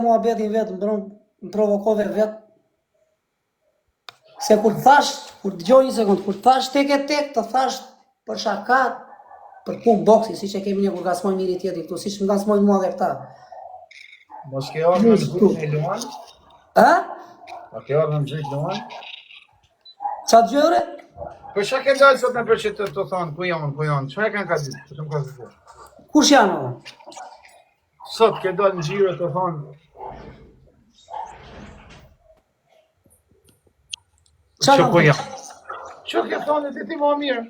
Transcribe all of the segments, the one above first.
muhabetin vetë, më provokove vetë. Se kur thash, kur dëgjoj një sekund, kur thash tek e tek, të thash për shakat, për pun boksi, si që kemi një kur gasmoj njëri tjetri këtu, si që më gasmoj mua dhe këta. Mos ke orë në mëgjit në luan? A? A ke orë në mëgjit në luan? Qa të gjëre? Për shka ke dalë sot në për që të thonë, ku janë, që e kanë ka ditë, që të më ka zë? Kush janë ora? Sot ke dalë në gjire të thonë, që ku janë? Që ke thonë e ti ma mirë?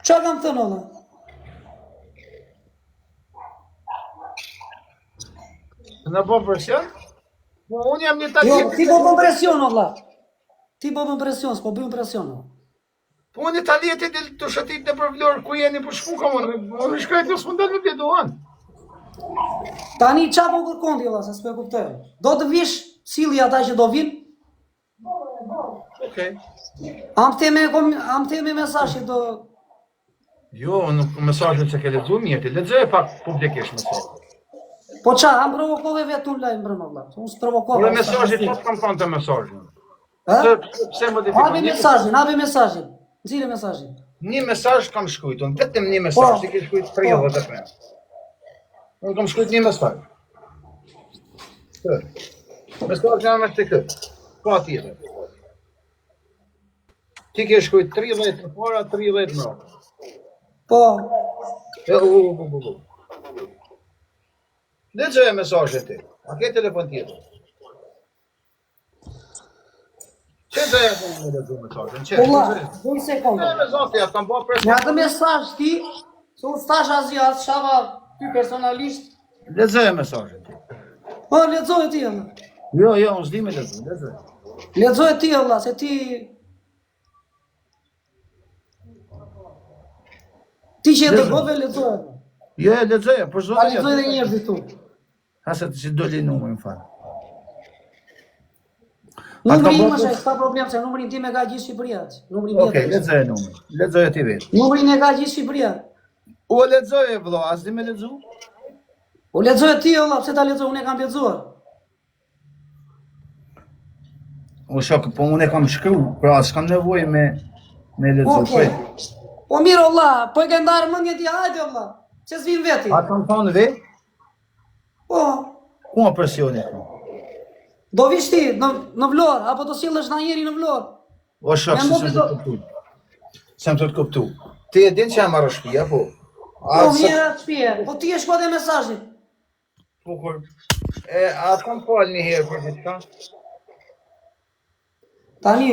Qa kam thënë ora? Në bo presion? Po unë jam një Jo, taljet. ti po bëm presion, valla. Ti po bëm presion, s'po bëm presion. Po unë taljet e të shëtit në përvlorë, ku jeni për shku ka unë shkrejt në s'mëndel në pjeduan. Tani qa po kërkon ti, valla, se s'pe kuptoj. Do të vish sili ata që do vinë? Okej. Am të me mesazh që do... Jo, në mesajën që ke lezu mirë, ti lezoj pak publikisht mesajën. Po qa, am provokove vetë unë lajmë brëmë, valla. Unë s'provokove. Por mesajën, po kam thonë të mesajën. Pse modifikon? Habi mesazhin. Nxirë mesazhin. Një mesazh kam shkruajtur, vetëm një mesazh, ti ke shkruajtur 35. Unë kam shkruajtur një mesazh. Mesazhi jam është këtë. Pa tjetër. Ti ke shkruajtur 30 në para, 30 në rrugë. Po. Lexoj mesazhin ti. A ke telefon tjetër? Që dhe e në lexoj mesazhin? Që? Ola, do një sekundë. Me zotë, ja kam bërë presë. Në atë mesazh ti, se unë stash azia, shava ty personalisht. Lexoj mesazhin ti. Po, lexoj ti, valla. Jo, unë s'di me lexoj. Lexoj ti, valla, se ti... Ti që e dëgove, lexoj. Jo, lexoj, për zotë. A lexoj dhe njerëz këtu. Asa të që doli numërin fare. Numëri im është, s'ka problem, se numërin tim e ka gjithë Shqipëria. Okej, lexoj numërin. Lexoj ti vetë. Numërin e ka gjithë Shqipëria. O lexoj vëlla, as di me lexu? O lexoj ti, valla, pse ta lexoj, unë e kam lexuar. O shok, po unë e kam shkruar, pra s'kam nevojë me lexu. Po mirë, valla, po e ke ndarë mendjen ti, hajde valla. Që s'vin veti. A kam thonë vetë? Po. Ku a presioni? Do vish ti në Vlorë, apo do sillesh na njëri në Vlorë. O shok, sem të kuptu. Ti e din që jam marrë shtëpia, po? Po mirë shtëpia, po ti e shkruaj dhe mesazhin. Po kur a kam fal një herë për diçka? Tani.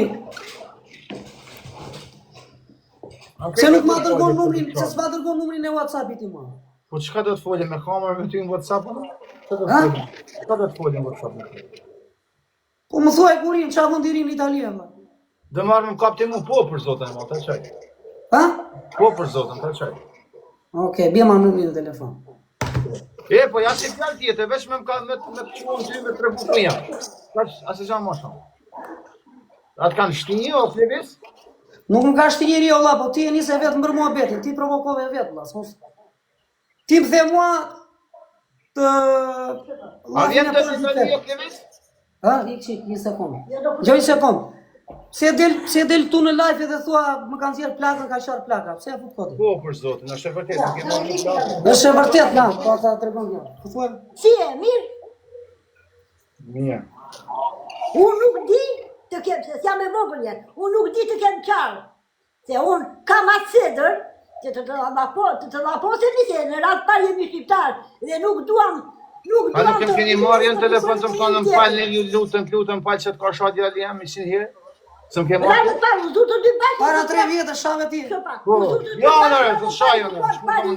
Se nuk ma dërgon numrin, se s'ma dërgon numrin e WhatsApp-it ti ma. Po çka do të folje me kamerë me ty në WhatsApp apo? Çka do të folje në WhatsApp? Po më thuaj kurin, qa mund t'i rim në Itali, ma? Dhe marrë më kapti mu, po për zotën, ma, ta qaj. Ha? Po për zotën, ta qaj. Okej, bje ma numrin në telefon. Po ja si fjallë tjetë, veç me të quon ty me të rebu të janë. Ase gjanë ma shumë. Atë kanë shtinji o flevis? Nuk më ka shtinjeri o la, po ti e njëse vetë mbër mua betin, ti provokove vetë, la. Ti më the mua të... A vjen të shtinjeri o flevis? Ha, një sekundë. Gjo një sekundë. Se del tu në live dhe thua, më kanë zjerë plakën, ka qarë plaka. Pse e fut kodi? Po, për zotin, është e vërtet, nuk e marrë një plakën. është e vërtet, na, po ta të regon një. Si e, mirë? Mirë. Unë nuk di të kem, se jam e vogël jetë, unë nuk di të kem qarë. Se unë kam atë sedër, që të laposin një se, në ratë parë jemi shqiptarë, dhe nuk duam... A nuk kem keni marrë në telefon të më thonë më falë një lutën falë që të ka shati ali jam, isin herë? Se më ke marrë? Rajtë parë, u zutë të dy bashkë... Para 3 vjetë, shave ti. Po, jo nërë, të shajo nërë.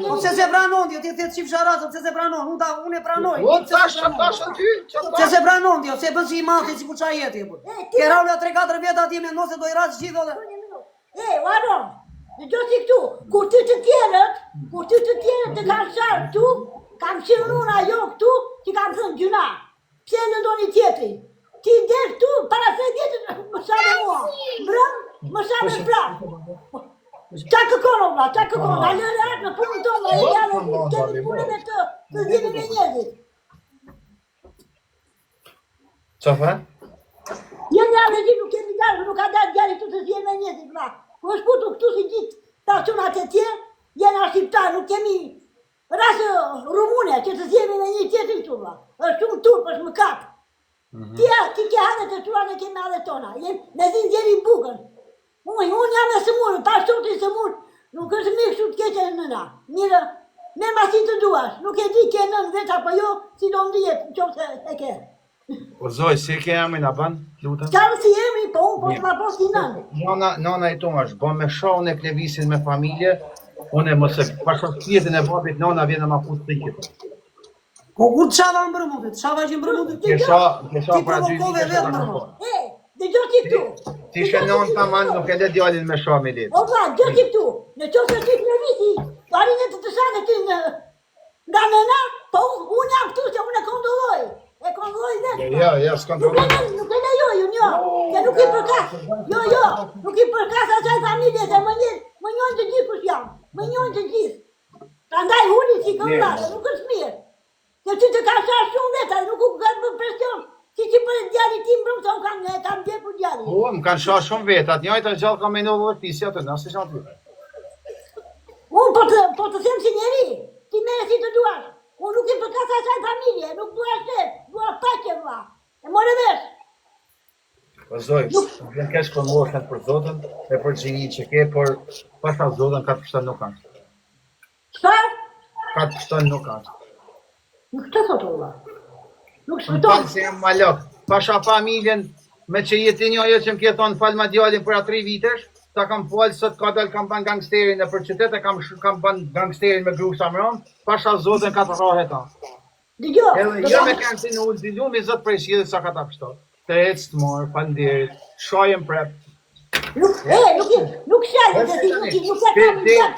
Po pse se pranon, ti të qif sharazë, pse se pranon, unë e pranoj. O, tash ty, pse se pranon, ti, se bën si i mati, si ku qa jeti. Ke raula 3-4 vjetë ati me nëse do i raqë gjithë dhe... Aron, në gjo si këtu, kur ty të tjerët të kanë sharë këtu, kam qenë unë ajo këtu, ti kam thënë gjuna. Pse në ndoni tjetri? Ti del këtu, para se vjetët, më shave mua. Brëm, më shave brëm. Qa këkono, vla, qa këkono. A lërë në punën tonë, a e janë në punën me të zhjemi me njerëzit. Qa fa? Jeni avezi nuk kemi dalë, nuk ka dalë djali këtu të zjenë me njetit, vla. Më shputu këtu si gjithë tacionat e tjerë, jena shqiptar, nuk kemi rasë rumune që të zjemi me një tjetër këtu, vla. është shumë turp, është më kapë. Ti ke hanet e tua, ne kemi hanet tona. Me zinë djeri bukën. Unë jam e sëmurë, pas sotin sëmurë, nuk është mirë kështu të keqe nëna. Mirë, me masi të duash, nuk e di ke nën veç apo jo, si do ndijet në qofë e ke. O zoj, si ke emrin a ban, lutem? Qarë si emri, po unë po të ma po si nën. Nona i tonë është, bo me shohën e klevisin me familje, unë e mëse, pashos pjetin e babit, nona vjene ma putë të ikit. Po kur të shava në brëmutit? Shava që në brëmutit? Kesha pra dy provokove vite vetë më. Dhe gjo ti këtu. Ti shenon ta man, nuk e le djalin me shohë me letë. O vla, gjo ti këtu. Në qofë e ti klevisi, parin e të shane ty nga nëna, po unë jam këtu që unë e kontrolloj. E kontrolloj vetë. Ja, s'kontrolloj. Nuk e lejoj, unë jo. Se nuk i përkas. Jo, nuk i përkas asaj familje, se më njojnë të gjithë kush jam. Më njojnë të gjithë. Ta ndaj huni si këllare, nuk është mirë. Se ty të ka sarë shumë veta, nuk u ka më presion. Si që për djali ti më brëmë, se unë kam dje për djali. Po, më kanë shohë shumë vetat, njojtë në gjallë kam e në dhe pisi atë, nëse që aty. Unë po të them si njeri, ti mere si të duash. Unë nuk i përkas asaj familje, nuk duash të, duash paqe vla. E more vesh. Po zoj, nuk vjen kesh konvoshen për zotën e për gjini që ke, por pasha zotën ka të pështën nuk kanë. Qëfar? Ka të pështën nuk kanë. Nuk të thotë vla. Nuk Më shpëton. falë se jam malok, pasha familjen me që jeti një ajo që më ke thonë falë ma djallin për 3 vitesh, ta kam falë sot ka dalë kam ban gangsterin në për qytet e kam ban gangsterin me gru samron, pasha zotën ka të rohe ta. Dëgjo. Edhe jo me kanë si në ullë dilu, mi zotë prej shjede sa ka ta pështot. Të ecë të morë, falenderit, shajën prep. Nuk shajë,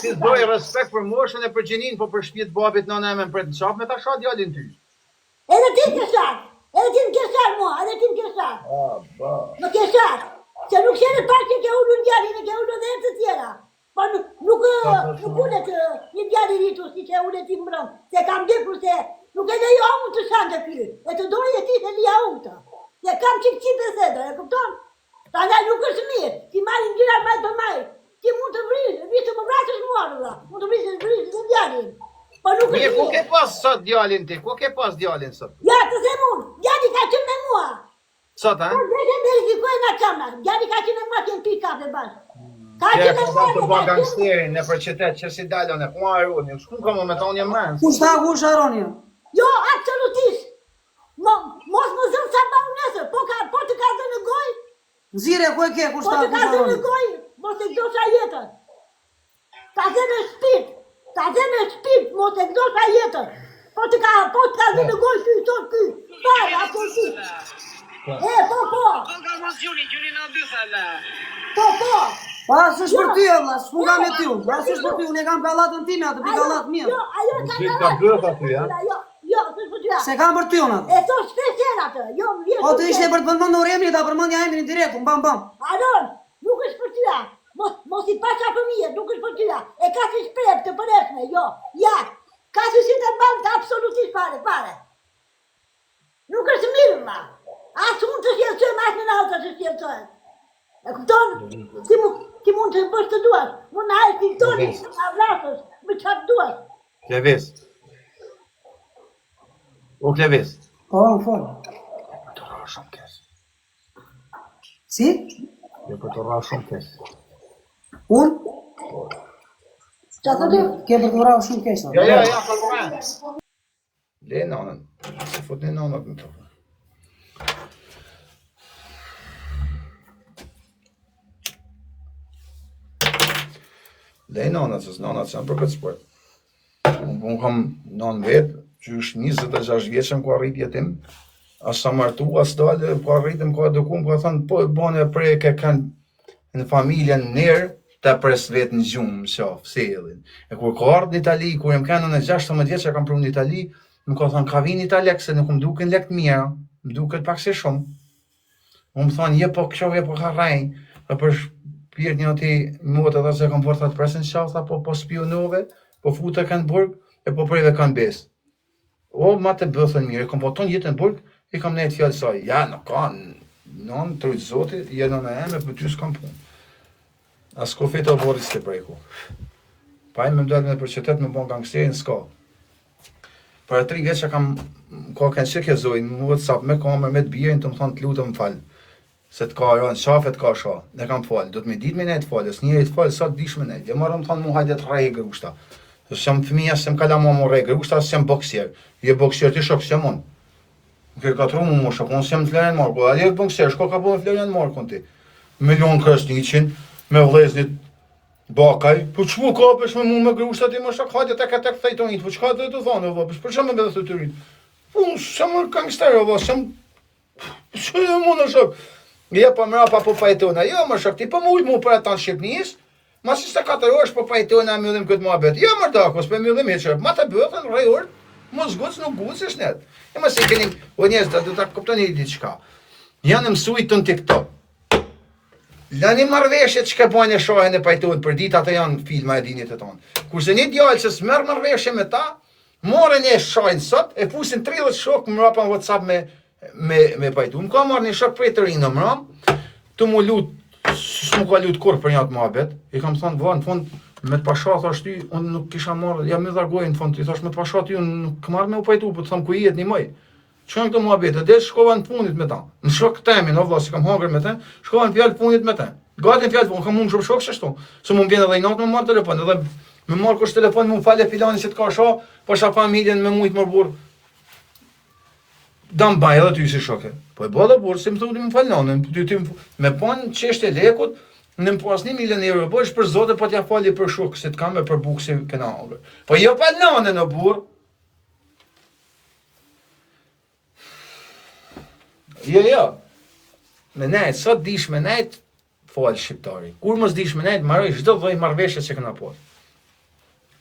Ti doj respekt për moshën e për gjinin, po për shpjet babit në me më pret në qaf, me ta sha djallin ty. Edhe ti më ke sharë mua, edhe ti më ke sharë. Më ke sharë. Se nuk shenë pak që ke ullu në djallin, e ke ullu dhe të tjera. Po nuk ullet një djallin rritu si që ullet ti mbrëm. Se kam djekur se nuk e lejo unë të shanë të kry. E të doj e ti të lija unë të. Se kam qik qipe sedër, e kupton? Ta ndaj nuk është mirë, ti marrin gjira majtë për majtë. Ti mund të vrisë më vrasësh mua në mund të vrisë në djallin. Mie, ku ke pas sot djallin ti? Ku ke pas djallin sot? Ja, të them unë, djali ka qenë me mua. Sot, ha? Po dhe verifikuaj nga qamna, djali ka qenë me mua që në pi kafe bashkë. Ka Që qenë me ka mua të që ba ka qenë. gangsterin në për qytet, që si dalon e ku arroni, shku ka më me ta unë jem mens. Kush ta ku sharonja? Jo, absolutisht. Mos më zëmë sa ba unë nësër, po të ka zë në goj, Zire, ku e ke, kush po ta të ku ka zë në sharonja? goj, mos e këdosha jetën. Ta zë në shpirt, mos e këdosha jetën. Po të ka zë në goj, ty, tot, ty, pare, apo ty. Po. Pa, s'është për ty, valla, s'mu kam e ty, pa, s'është për ty, unë e kam gallatën time, atë pi gallat mirë. Jo, ajo ka Si ka gallat. gëth aty, ha? Jo, s'është për ty. Se kam për ty unë atë. E thos shpeshen atë, jo, më vjen. Po të ishte për të përmendur emrin, ta përmendja emrin direkt, bam. Aron, nuk është për tyja. Mos I pasha fëmijët, nuk është për tyja. E ka si shprep të përreshme, jo. Ja, ka si si të banë të absolutisht pare. Nuk është mirë, ma. Asë unë të shjelësojmë, asë në nauta të shjelësojmë. E kupton? Ti mund të bësh të duash. Mund në hajtë të toni, në avlasës, me qatë duash. Klevis. O Klevis. Po, në fol. Për të rrë shumë kes. Si? Jo për të rrë shumë kes. Unë? Qa të dy? Ke për të vrau shumë kesh. Ja, kalbohen. Le nonën. Se fut një nonët në të. Le nonët, se nonët që janë për këtë sport. Unë kam nonë vetë, që është 26 vjeqëm ku arrit jetim. As sa martu, as dalë, ku arritëm, ku edukum, ku thënë, po bane prej ke kanë në familjen nërë, ta pres vetë në gjumë, më shafë, selin. E kur ka ardhë në Itali, kur jem kanë në 16 vjeqë, kam pru në Itali, më ka thënë, ka vinë Italek, se nuk më duken lek të mira, më duket pak se shumë. Më më thonë, je po kësho, je po ka rajnë, dhe për shpirt një ati motë edhe se kam forta të presën qatha, po spionove, po fute kanë burg, e po prejve kanë besë. O, ma të bëthën mirë, kom po tonë jetë në burg, I kam nejtë fjallë saj, ja, në ka, non, të rujtë zotit, je nëna eme, për ty s'kam punë. As ko feta o boris të prejku. Pa i me mdojnë me për qëtet me bon gangsterin, s'ka. Për 3 vjetë që kam, ka kënë që ke zojnë, në WhatsApp me kamer, me të birin, të më thonë të lutë më falë. Se të ka rënë, shafet ka sha, ne kam falë, do të me ditë me nejtë falë, së njëri të falë, sa të dish me nejtë. Je marë më thonë mu hajde të rejë grushta. Se së jam fëmija, se më kala mu rejë grushta, se jam boksier. Je boksier të shok, se jam unë. Më kërë 4 mu shok, unë se jam të Florian Marko, a je boksier, shko ka po me Florian Marko në ti. Milion kërësniqin, me vleznit bakaj, po çmu kapesh me mu me grushta ti më shok, hajde tek thejtonit, po çka do të thonë, valla, për çfarë më bëhet të rit? Po s'jam gangster, valla, s'jam më në shok. Ja po mëra pa po fajtona, jo më shok, ti po mujt mu për ata Shqipnis, ma si sta 4 orësh po fajtona mbyllim këtë muhabet. Jo më dakos, po mbyllim hiç, ma ta bëhen rrej orë, mos guc nuk gucesh net. E mos e keni, o njerëz do ta kuptoni diçka. Janë mësuj ton TikTok. Lani marrveshje që ka bojnë e shohen e pajtojnë për ditë, ato janë filma e dinit e tonë. Kurse një djallë që s'merë marrveshje me ta, morën e shohen sot, e pusin 30 shok më rapa në WhatsApp me pajtojnë. Më ka marrë një shok prej të rinë në mëram, të mu lutë, s'mu ka lutë kur për një atë muhabet, i kam thonë, va, në fund, me të pasha, thash ty, unë nuk kisha marrë, ja me dhargojnë, në fund, i thash me të pasha ty, unë nuk marrë me u pajtu, po të thamë ku i jetë një mëj. Çon këto muhabete, dhe shkova në punit me ta. Në shok temin, o vlla, si kam hangër me ta, shkova në fjalë punit me ta. Gati në fjalë punë, kam unë shumë shok shështu. Se mu vjen edhe i natë me marrë telefon, edhe me marrë kush telefon, mu falë filani që të ka sha, po sha familjen me mujtë më burë. Dam baj edhe ty si shoke. Po e bëllë burë, si më thonë më falë nanën, me panë qeshte lekut, në më pas 1 milion euro, po është për zote, po t'ja fali për shok, se t'kam me për bukë si këna hangër. Po jo falë nanën në burë. Jo. Me nejtë, sot dish me nejtë, falë shqiptari. Kur mos dish me nejtë, maroj, çdo lloj marrveshje që këna po.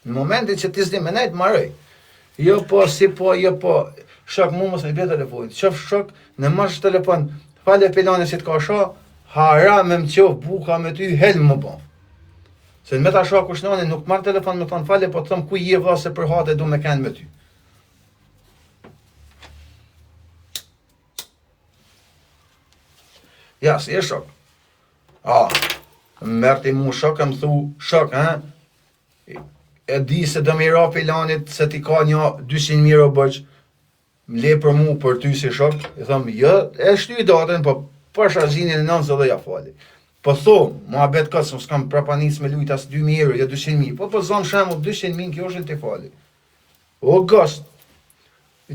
Në momentin që ti s'di me nejtë, maroj. Jo po, si po, jo po, shok mu mos e bje telefonit. Qof shok, në mash telefon, falë pilani si t'ka sha, hara me më qof buka me ty, helm më bon. Se në me ta shok kushnani, nuk marrë telefon me thonë falë, po të thëmë ku je vla se për hate du me kënë me ty. Ja, si e shok. Mërti mu shok, më thu, shok, e di se do mi ra pilanit, se ti ka një 200 euro bëq, le për mu, për ty si shok, i thëmë, jo, e shty datën, po për shazinin e nënës dhe ja fali. Po thomë, mua bet kësë, më s'kam prapanis me lujt as 2.000 euro, jo 200.000, po zonë shemë 200.000, kjo është ti fali. O gëst,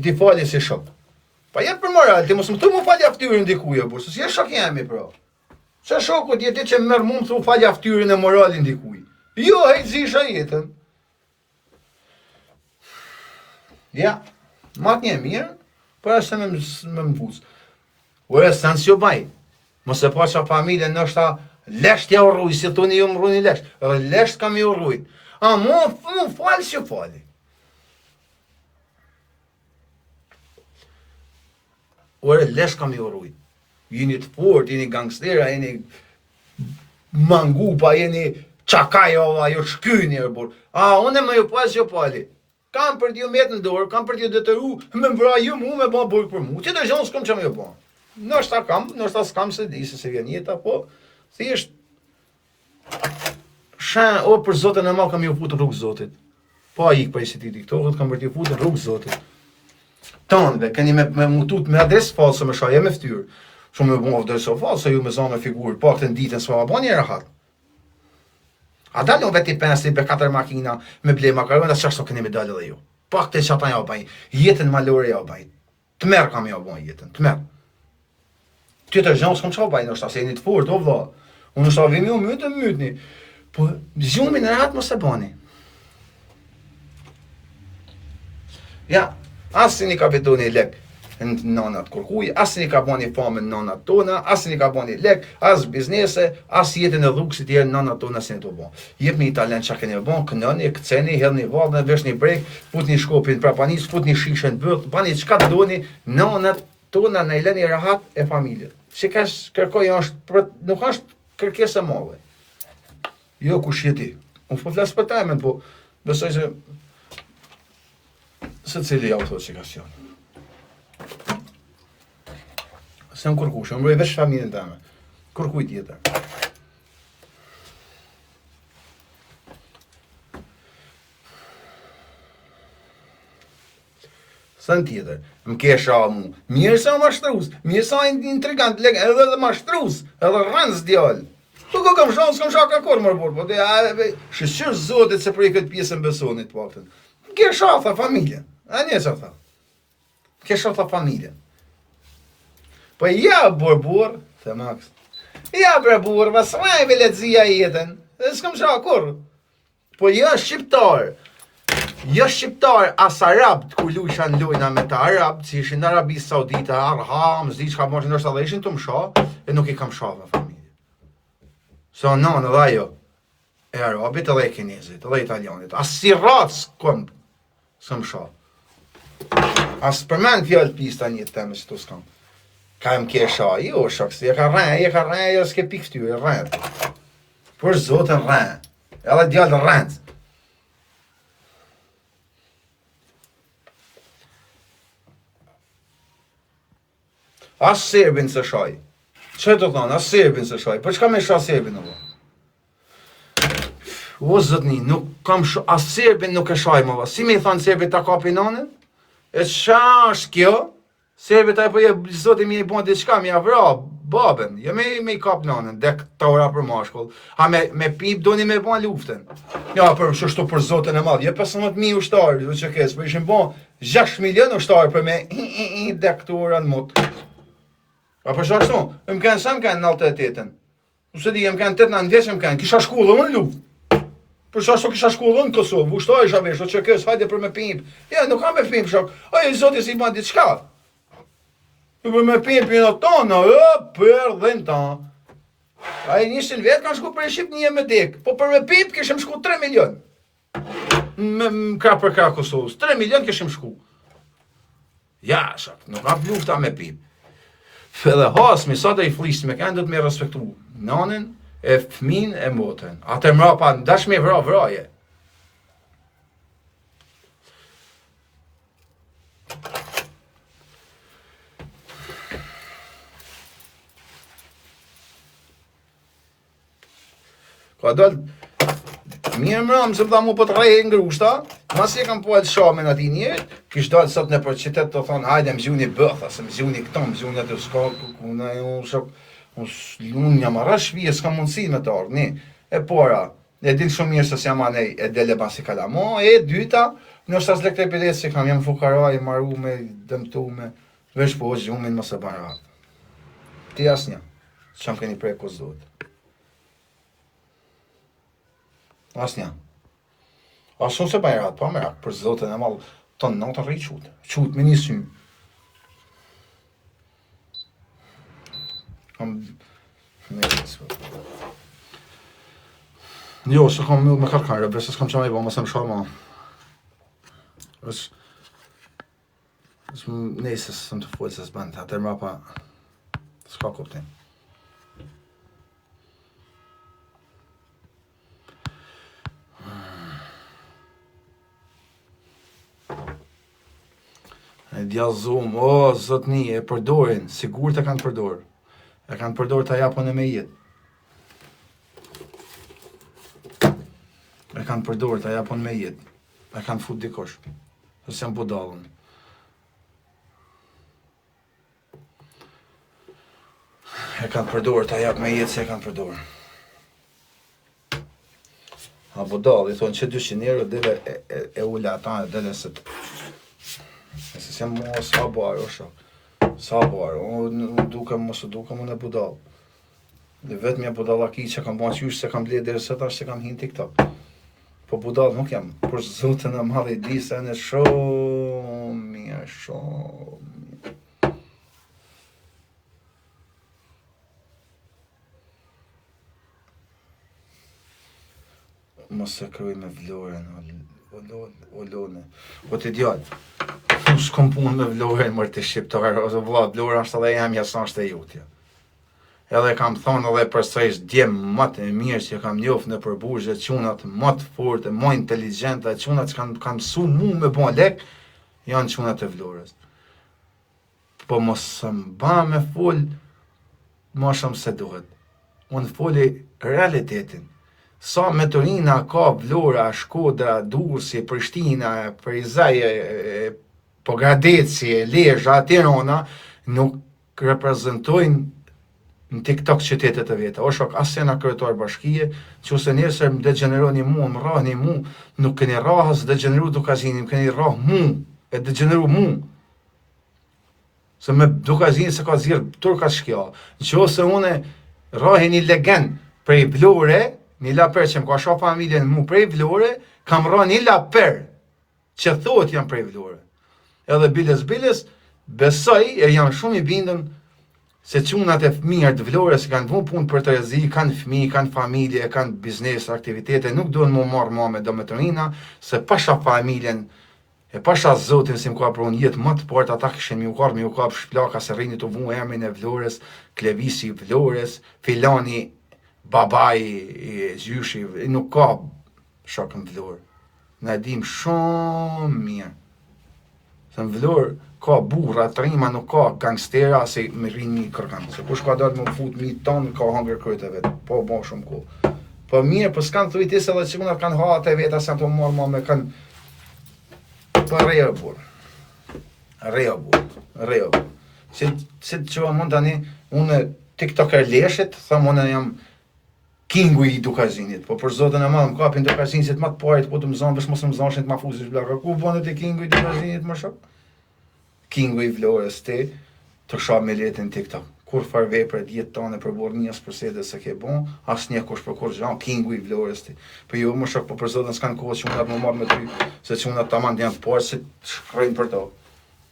i ti fali si shok. Pa jetë për moral, ti mos më thu mu falja ftyrën dikuja, burë, se si e shok jemi, pra. Se shokut jeti që mërë mu më thu falja ftyrën e moralin dikuj. Jo, hejtë zisha jetën. Ja, matë një mirë, për e se me më vuzë. O e se nësë jo baj, mos e pa që familje nështë ta lesht ja u rruj, si të një ju më rruj një lesht, lesht kam ju rruj. Mu falë si ju fali. Ore, lesh kam ju rrujt. Jeni të fort, jeni gangstera, jeni mangupa, jeni qakaj, jo shkyni, bur. Unë me ju pas jo pali. Kam për t'ju metë në dorë, kam për t'ju detyru, me mbra ju mu me ba burg për mu. Që të gjonë s'kom që me ju ba. Nështë ta kam, nështë ta s'kam se di, se vjen jeta, po, thjesht, shen, për Zotin e malë kam ju futë rrugë Zotit. Pa ik për i si ti diktohet, kam për t'ju futë rrugë Zotit. Tanëve, keni me mutut me adres falsë me shaje me ftyrë. Shumë me bu adres falsë, ju me zonë me figurë, pak të në ditën s'ma ba një rahat. A dalë në veti 5 për 4 makina me ble makarona, që ashtë keni me dalë dhe ju. Pak të qata ja baj, jetën malore ja baj. Të merë kam ja baj jetën, të merë. Ty të zhonë s'kom qa baj, nështë ta se jeni të fort, o vla. Unë nështë ta vimi u mytni. Po, zhumin e rahat mos e bani. Ja. Asë një ka betoni lek në nanat kërkuj, asë një ka bani famë në nanat tona, asë një ka bani lek, asë biznese, asë jetën e rrugës të tjerë në nanat tona si në të bon. Jep një talent që keni bon, kënëni, këceni, hedhë një vadë, vesh një brek, put një shkopin prapanis, put një shishën bërt, bani qka të doni, nanat tona në ileni rahat e familjet. Që ka kërkoj nuk është kërkesë e madhe. Jo kush jeti. Unë po flasë për temen, po besoj se cili ja u thotë që ka qënë. Se më kërkush, më mbroj veç familjen teme. Kërkuj tjetër. Sën tjetër, më kesha mu, mirë se më mashtrus, mirë se intrigant, edhe dhe mashtrus, edhe rënës djallë. Tu ko kam shanë, s'kam shaka kur mërë burë, po të shqyr zotit se prej këtë pjesën besonit, po të. Më kesha, tha, familjen, a një që tha. Më kesha, tha, familjen. Po ja, burë, the Max, ja, burë, vas rajve letëzia jetën, dhe s'kam shaka kur. Po ja, shqiptarë. Jo shqiptar as arab të ku luishan lojna me të arab, si ishin në Arabi Saudita, Arham, zdi që ka mështë nështë edhe ishin të më sha, e nuk i kam sha me familje. So non edhe ajo, e arabit edhe e kinezit, edhe italianit, as si ratës këmë, së më sha. As përmen fjallë pista një të teme që të s'kam. Ka e më ke sha, jo shaks, e ka rren, jo s'ke pik fty, e rren. Për zotën rren, edhe djallë rrenës. As serbin se shaj. Që të thonë, as serbin se shaj. Për çka me shaj serbin në vë? O zëtni, nuk kam shaj, as serbin nuk e shaj më vë. Si me i thonë serbit ta kapi nonën? E qa është kjo? Serbit ta e po je, zotin mi e i bon diçka, mi avra, babën. Jo me i kap nonën, dek të ora për mashkull. Ha me pip doni me bon luftën. Ja, për shështu për zotin e madhë. Je 15.000 ushtarë, do që kesë, për ishin bon 6 milion ushtarë për me dek të ora në mutë. A për shak shumë, më kanë sa më kanë në 98-ën. Nuse di, më kanë 8-9 vjeç më kanë, kisha shkollën në luftë. Për shak shumë kisha shkollën në Kosovë, ushtaj isha vesh, o që kësë, hajde për me pimp. Ja, nuk kam me pimp shak, aje zoti si ban diçka. Për me pimp në tonë, për dhe në tonë. Aje 100 vetë kanë shku për e Shqipnije me dek, po për me pimp kishim shku 3 milion. Më ka për ka Kosovës, 3 milion kishim shku. Ja, shak, nuk kam lufta me pimp. Edhe hasmi, sa të i flisë me kënë, do të me respektu nanën, e fëmin, e motën. Atë mra pa, dash me vraje. Ka dojtë, mirë mram, se pëta mu po të rejë ngrushta, mas e kam po e të shamen ati njërë, kishtë dalë sot në për qytet të thonë, hajde më zhuni bëtha, se më zhuni këto, më zhuni atë s'ka, unë një marra shvije, s'ka mundësi me të ardhë, ne, e pora, e dilë shumë mirë se s'jam anej, e dele basi kalamo, e dyta, në është as lekte e pidet se kam jam fukaraj, maru me, dëmtu me, vesh po është gjumin më së barat. Ti as një, që kam keni prej kusdojtë. Asnja. Ashtu se bajerat, pa me rakë, për zotën e malë, tonë në të rejë qutë. Qutë me një symë. Jo, se kam me karkarë, besë s'kam që me i bo, mëse më sharma. Është nesës së më të folë se s'bëndë, atër më pa, s'ka kuptim. E djallëzum, o, zotni, e përdorin, sigur të kanë përdor. E kanë përdor të japën e me jetë. E kanë përdor të japën me jetë. E kanë fut dikosh. Se s'jam budallën. E kanë përdor të japë me jetë se e kanë përdor. A budallë, i thonë që 200 euro dhe e ulla ata e dhe se të... E se s'jam mo sa barë, o shak. Sa barë, unë dukem, unë e budal. Dhe vetë mja budala ki që kam ban qysh se kam ble dhe sëta që kam hin TikTok. Po budal nuk jam, për zotën e madhe i di se në shumë mirë, shumë mirë. Mos se kryj me vloren, o lone. O të djallë. Unë s'kom punë me vloren mërë të shqiptarë, ose vla, vloren është edhe jam jasë është e jutja. Edhe kam thonë edhe përsërish djemë më të mirë që kam njofë në përburgje, qunat më të forte, më inteligente, qunat që kanë mësu mu me bon lek, janë qunat e vlorës. po mos së mba me fol ma shumë se duhet. Unë foli realitetin. Sa Metorina ka, Vlora, Shkodra, Durrësi, Prishtina, Prizaj, Pogradeci, Lezhë, Tirana, nuk reprezentojnë në TikTok qytetet e veta. O shok, asë jena kryetar bashkije, që ose nesër më degeneroni mu, më rahni mu, nuk keni rahës degeneru Dukazinin, më keni rah mu, e degeneru mu. Se me Dukazinin se ka zirë turka shkja. Që ose une rahi një legend prej Vlore, një laper që më ka shoh familjen mu prej Vlore, kam ra një laper që thot jam prej Vlore. Edhe biles, besoj e jam shumë i bindën se çunat e fëmijët të Vlorës kanë vënë punë për tërëzi, kanë fëmijë, kanë familje, kanë biznes, aktivitete, nuk duhen më marrë me do Metorina, se pasha familjen, e pasha zotin si më ka për unë jetë më të partë, ata kishin mi u kap shplaka se rrini të vu emrin e Vlorës, Klevisi Vlorës, filani babai i gjyshi, nuk ka shokën Vlorë. Na dim shumë mirë. Se në Vlorë ka burra, trima, nuk ka gangstera, se me rinë mi kërkan. Se kush ka dalë më fut mi tonë, ka hangër kryt e vetë. Po, shumë ko. Po mirë, po s'kanë thujtis edhe që unë kanë hatë e vetë, asë të marrë me kanë... Po rejo burë. Si të që mund tani, unë TikToker leshit, thëmë unë jam kingu i Dukazinit, po për zotën e madhë më kapin Dukazinit, si të matë parit, po të më zonë, vesh mos më zonë, të ma fuzish blaka. Ku bëndet e kingu i Dukazinit më shok? Kingu i Vlorës ti, të shoh me letin TikTok. Kur far vepre djetë tane për borë njës për sede se ke bon, as një kush për kur gjanë, kingu i Vlorës ti. Për ju më shok, po për zotën s'kanë kohë që unat më marrë me ty, se që unat të mandë janë parë, se shkrejnë për to.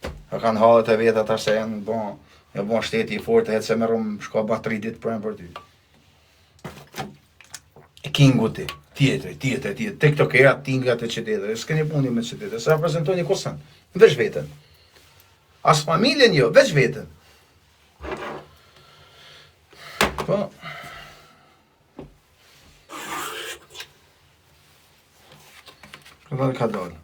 E kanë halët e vetë atar se janë bon, e bon shteti i fortë, hetë se me rëmë shka ba 3 ditë për ty. Kingu ti, tjetër, TikTokera, tingat e qytetet, s'keni puni me qytetet, se reprezentoni kusën, veç vetën. As familjen jo, veç vetën. Po. Këllë ka dalë.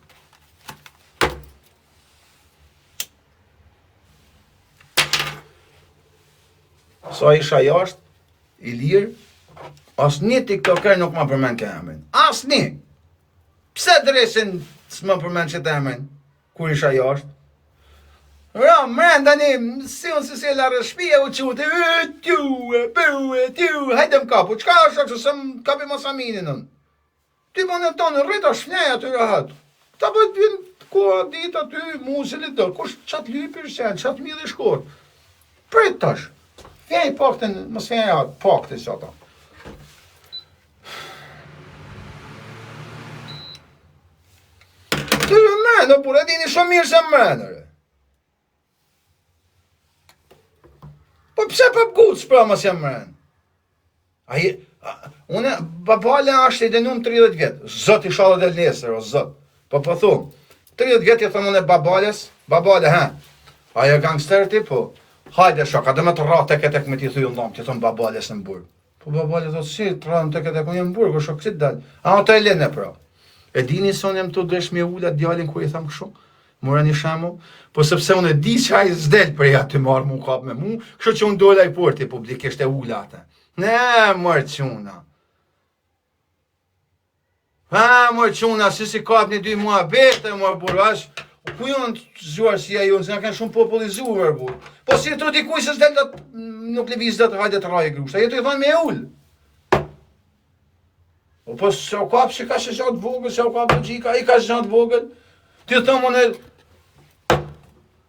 Sa isha jashtë, i lirë, as një TikToker nuk ma përmen ke emrin. As një! Pse dresin s'ma përmen që të emrin, kur isha jashtë? Ra, mrenda një, si unë si se larë shpia u qute, hajde më kapu, qka është që se më kapi mos aminin unë? Ty më në tonë, rrita shfnjaj aty rahat. Ta bëjt vjen koha dit aty, muzilit do, kush qatë lypir sen, qatë mi dhe shkor. Prit tash, fjej pakten, mos fjej atë, pakten që ata. Ty menë, por e dini shumë mirë se menër. Po pse pa gucë pra mas jam menë? Une, babale ashtë i denum 30 vjetë. Zot i shalë dhe lesër, o zot. Po thumë, 30 vjetë i thëmë une babales, babale, aja gangster ti, po, hajde shoka, dhe me të ratë tek e tek me ti thuju ndomë, ti thëmë babales në burg. Po babale thot, si, të ratë tek e tek unë në burg, o shok, si të dalë. A o të e lene pra. E dini se unë jem të dresh me ula djalin kur i thamë kështu? Mora një shembull, po sepse unë e di që ai s'del për ja të marrë mu kap me mu, kështu që unë dola i porti publikisht e ula atë. Ne, mërë quna. Mërë quna, si kap një 2 mua bete, mërë burash, ku jonë të zhuar si a jonë, se nga kanë shumë populizuar, burë. Po si të dikuj se s'del dhe nuk leviz dhe të hajde të raje grushta, jetu i thonë me ullë. Po se o kap që ka që gjatë vogël, se o kap të gjika, i ka që gjatë vogël, ti thëmë unë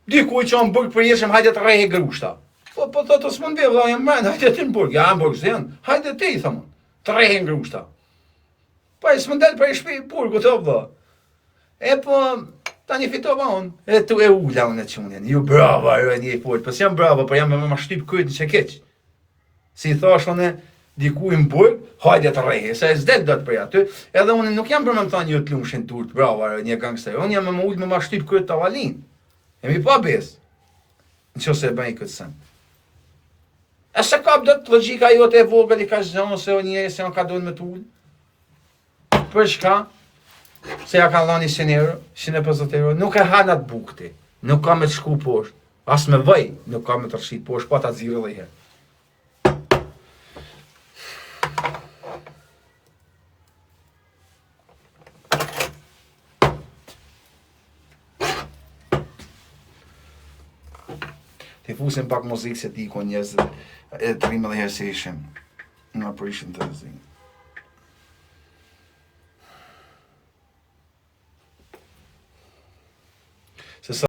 dikuj që në burg për jeshëm, hajde të rehe grushta. Po thotë së mund vjevë, jam mërën, hajde ti në burg, ja në burg zë janë, hajde ti, thëmë, të rehe grushta. Po e së mund delë për e shpi burgu të vë. E po, ta një fitova unë, e tu e ula unë e qunjen, ju brava, e një i port, po si jam brava, po jam me ma shtyp kryt në që keq. Si thash unë, dikuj në burg, hajde të rehe, se e zdet do të për aty, edhe unë nuk jam për me më thani ju të lumshin turt, brava, një gangster, unë jam me më ullë me ma shtyp kryt të avalin. Jemi pa besë, në që se e bëjnë këtë sen. E se kap do të logika jote e vogël i ka zhonë, se o njëri se në ka dojnë me të ullë. Për shka, se ja ka dhani 100 euro, 150 euro, nuk e hanat bukti, nuk ka me të shku poshtë. As me vaj nuk ka me të rshit poshtë, pa ta zirë edhe herë. Të fusim pak muzikë se ti ko njerëzit e të rrimë edhe herë se ishim. Në apërishim të zi.